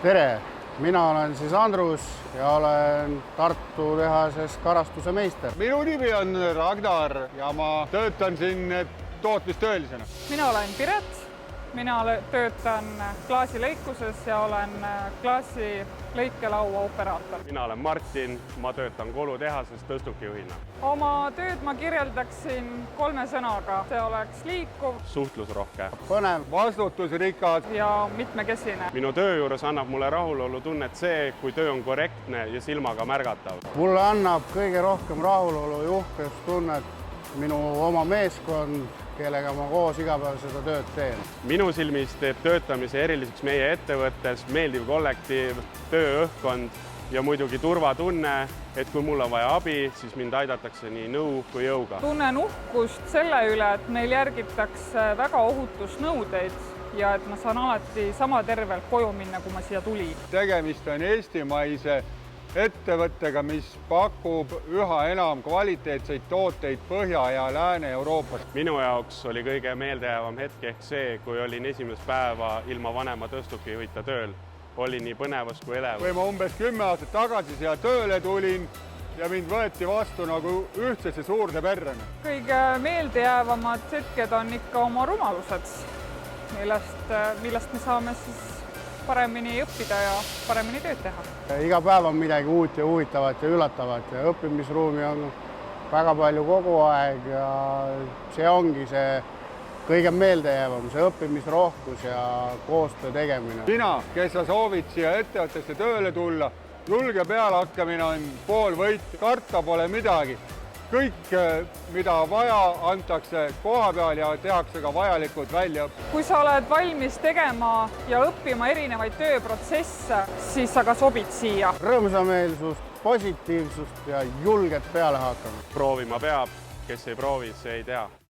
Tere! Mina olen siis Andrus ja olen Tartu tehases karastuse meister. Minu nimi on Ragnar ja ma töötan siin tootmistöölisena. Mina olen Piret. Mina töötan klaasilõikuses ja olen klaasilõikelaua operaator. Mina olen Martin, ma töötan kolutehases tõstukijuhina. Oma tööd ma kirjeldaksin 3 sõnaga. See oleks liikuv, Suhtlusrohke. Põnev, Vastutusrikas. ja mitmekesine. Minu töö juures annab mulle rahulolu tunnet see, kui töö on korrektne ja silmaga märgatav. mulle annab kõige rohkem rahulolu juhkustunnet minu oma meeskond, kellega ma koos igapäev seda tööd teen. Minu silmis teeb töötamise eriliseks meie ettevõttes meeldiv kollektiiv, tööõhkkond ja muidugi turvatunne, et kui mul on vaja abi, siis mind aidatakse nii nõu kui jõuga. Tunnen uhkust selle üle, et meil järgitakse väga ohutusnõudeid ja et ma saan alati sama tervelt koju minna, kui ma siia tulin. Tegemist on eestimaise ettevõttega, mis pakub üha enam kvaliteetseid tooteid Põhja- ja Lääne-Euroopas. Minu jaoks oli kõige meeldejäävam hetk ehk see, kui olin esimest päeva ilma vanema tõstukijuhita tööl. Oli nii põnevas kui elev. Kui ma umbes 10 aastat tagasi siia tööle tulin ja mind võeti vastu nagu ühtsesse suurde perre. Kõige meeldejäävamad hetked on ikka oma rumalused, millest me saame siis paremini õppida ja paremini tööd teha. Iga päev on midagi uut ja huvitavat ja üllatavat ja õppimisruumi on väga palju kogu aeg ja see ongi see kõige meeldejäävam, see õppimisrohkus ja koostöö tegemine. Sina, kes sa soovid siia ettevõttesse tööle tulla, julge pealehakkamine on pool võitu, karta pole midagi. Kõik, mida vaja, antakse koha peal ja tehakse ka vajalikud väljaõpped. Kui sa oled valmis tegema ja õppima erinevaid tööprotsesse, siis sa ka sobid siia. Rõõmsameelsust, positiivsust ja julget pealehakkamist. Proovima peab, kes ei proovi, see ei tea.